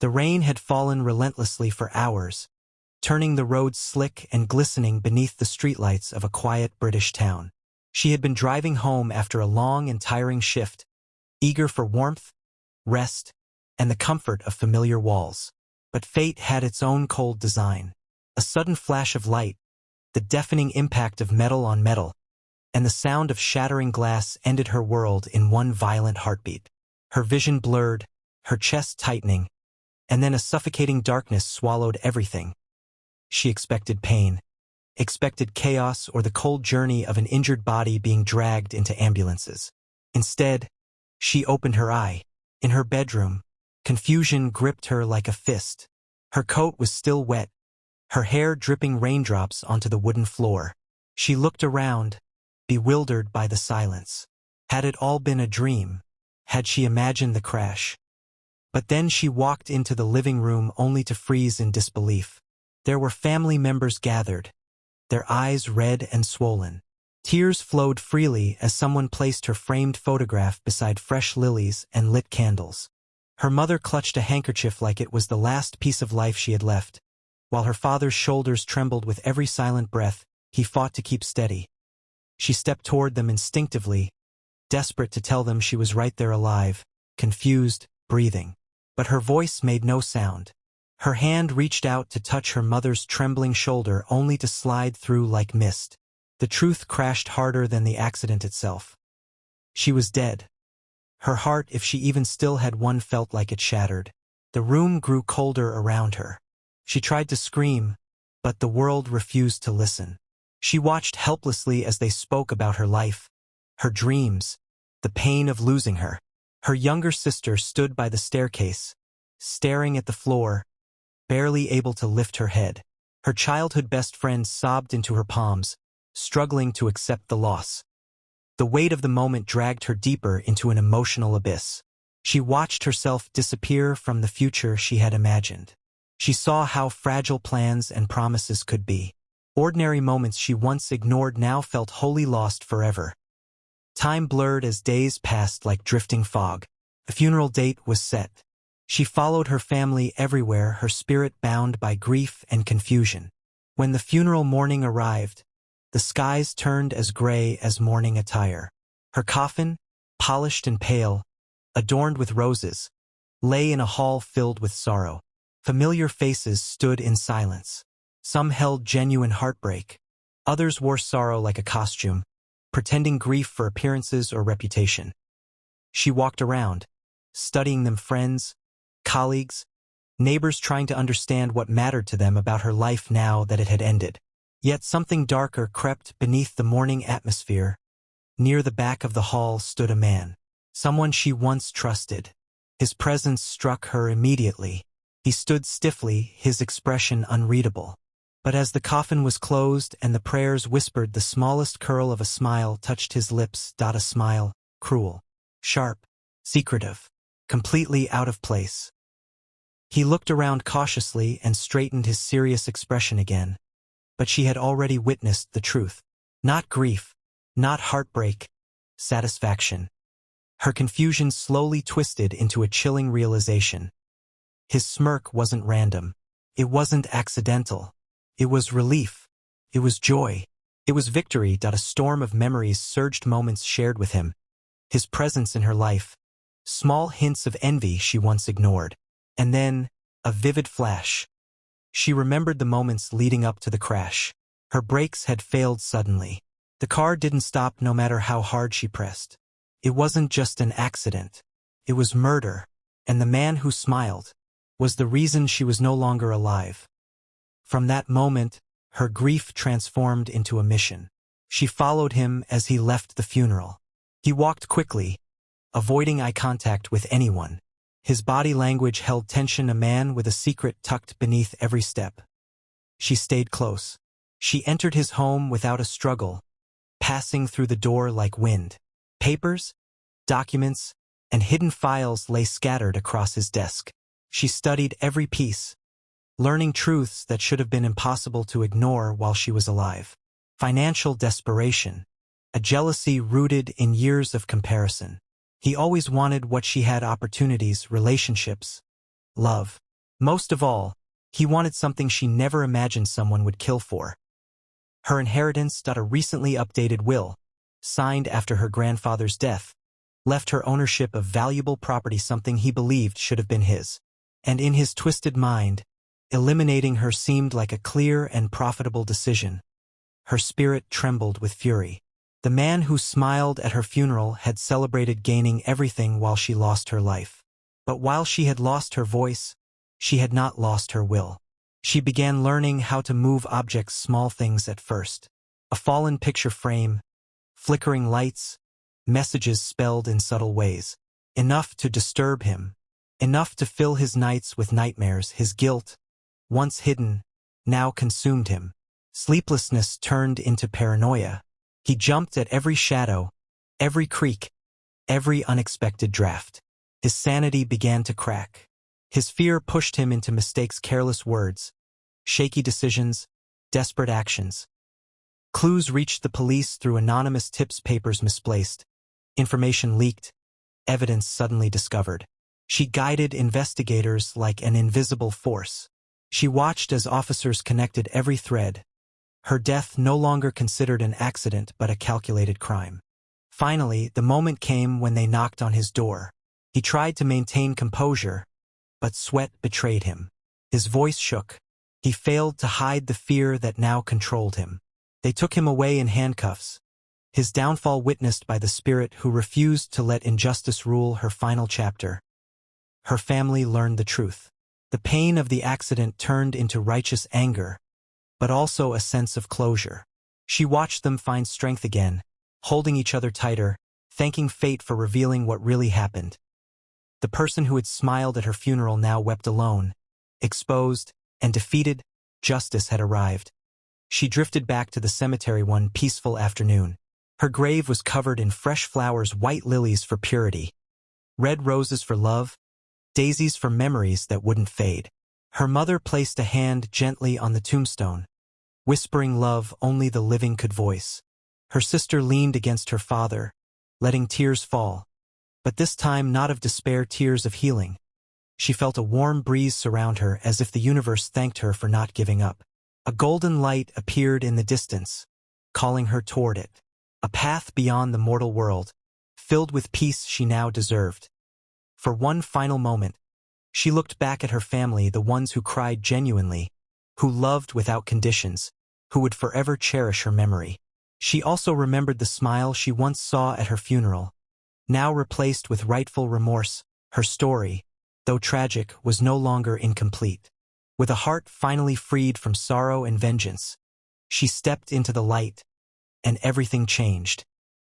The rain had fallen relentlessly for hours, turning the roads slick and glistening beneath the streetlights of a quiet British town. She had been driving home after a long and tiring shift, eager for warmth, rest, and the comfort of familiar walls. But fate had its own cold design. A sudden flash of light, the deafening impact of metal on metal, and the sound of shattering glass ended her world in one violent heartbeat. Her vision blurred, her chest tightening, and then a suffocating darkness swallowed everything. She expected pain, expected chaos or the cold journey of an injured body being dragged into ambulances. Instead, she opened her eye. In her bedroom, confusion gripped her like a fist. Her coat was still wet, her hair dripping raindrops onto the wooden floor. She looked around, bewildered by the silence. Had it all been a dream? Had she imagined the crash? But then she walked into the living room only to freeze in disbelief. There were family members gathered, their eyes red and swollen. Tears flowed freely as someone placed her framed photograph beside fresh lilies and lit candles. Her mother clutched a handkerchief like it was the last piece of life she had left. While her father's shoulders trembled with every silent breath, he fought to keep steady. She stepped toward them instinctively, desperate to tell them she was right there alive, confused, breathing. But her voice made no sound. Her hand reached out to touch her mother's trembling shoulder only to slide through like mist. The truth crashed harder than the accident itself. She was dead. Her heart, if she even still had one, felt like it shattered. The room grew colder around her. She tried to scream, but the world refused to listen. She watched helplessly as they spoke about her life, her dreams, the pain of losing her. Her younger sister stood by the staircase, staring at the floor, barely able to lift her head. Her childhood best friend sobbed into her palms, struggling to accept the loss. The weight of the moment dragged her deeper into an emotional abyss. She watched herself disappear from the future she had imagined. She saw how fragile plans and promises could be. Ordinary moments she once ignored now felt wholly lost forever. Time blurred as days passed like drifting fog. The funeral date was set. She followed her family everywhere, her spirit bound by grief and confusion. When the funeral morning arrived, the skies turned as gray as mourning attire. Her coffin, polished and pale, adorned with roses, lay in a hall filled with sorrow. Familiar faces stood in silence. Some held genuine heartbreak. Others wore sorrow like a costume, pretending grief for appearances or reputation. She walked around, studying them, friends, colleagues, neighbors, trying to understand what mattered to them about her life now that it had ended. Yet something darker crept beneath the mourning atmosphere. Near the back of the hall stood a man, someone she once trusted. His presence struck her immediately. He stood stiffly, his expression unreadable. But as the coffin was closed and the prayers whispered, the smallest curl of a smile touched his lips. A smile, cruel, sharp, secretive, completely out of place. He looked around cautiously and straightened his serious expression again. But she had already witnessed the truth. Not grief, not heartbreak, satisfaction. Her confusion slowly twisted into a chilling realization. His smirk wasn't random. It wasn't accidental. It was relief. It was joy. It was victory. A storm of memories surged, moments shared with him, his presence in her life, small hints of envy she once ignored, and then a vivid flash. She remembered the moments leading up to the crash. Her brakes had failed suddenly. The car didn't stop no matter how hard she pressed. It wasn't just an accident. It was murder, and the man who smiled was the reason she was no longer alive. From that moment, her grief transformed into a mission. She followed him as he left the funeral. He walked quickly, avoiding eye contact with anyone. His body language held tension, a man with a secret tucked beneath every step. She stayed close. She entered his home without a struggle, passing through the door like wind. Papers, documents, and hidden files lay scattered across his desk. She studied every piece, learning truths that should have been impossible to ignore while she was alive. Financial desperation, a jealousy rooted in years of comparison. He always wanted what she had: opportunities, relationships, love. Most of all, he wanted something she never imagined someone would kill for. Her inheritance. A recently updated will, signed after her grandfather's death, left her ownership of valuable property, something he believed should have been his. And in his twisted mind, eliminating her seemed like a clear and profitable decision. Her spirit trembled with fury. The man who smiled at her funeral had celebrated gaining everything while she lost her life. But while she had lost her voice, she had not lost her will. She began learning how to move objects, small things at first. A fallen picture frame, flickering lights, messages spelled in subtle ways. Enough to disturb him, enough to fill his nights with nightmares. His guilt, once hidden, now consumed him. Sleeplessness turned into paranoia. He jumped at every shadow, every creak, every unexpected draft. His sanity began to crack. His fear pushed him into mistakes, careless words, shaky decisions, desperate actions. Clues reached the police through anonymous tips, papers misplaced, information leaked, evidence suddenly discovered. She guided investigators like an invisible force. She watched as officers connected every thread. Her death no longer considered an accident but a calculated crime. Finally, the moment came when they knocked on his door. He tried to maintain composure, but sweat betrayed him. His voice shook. He failed to hide the fear that now controlled him. They took him away in handcuffs, his downfall witnessed by the spirit who refused to let injustice rule her final chapter. Her family learned the truth. The pain of the accident turned into righteous anger, but also a sense of closure. She watched them find strength again, holding each other tighter, thanking fate for revealing what really happened. The person who had smiled at her funeral now wept alone. Exposed and defeated, justice had arrived. She drifted back to the cemetery one peaceful afternoon. Her grave was covered in fresh flowers, white lilies for purity, red roses for love, daisies for memories that wouldn't fade. Her mother placed a hand gently on the tombstone, whispering love only the living could voice. Her sister leaned against her father, letting tears fall, but this time not of despair, tears of healing. She felt a warm breeze surround her, as if the universe thanked her for not giving up. A golden light appeared in the distance, calling her toward it. A path beyond the mortal world, filled with peace she now deserved. For one final moment, she looked back at her family, the ones who cried genuinely, who loved without conditions, who would forever cherish her memory. She also remembered the smile she once saw at her funeral, now replaced with rightful remorse. Her story, though tragic, was no longer incomplete. With a heart finally freed from sorrow and vengeance, she stepped into the light, and everything changed.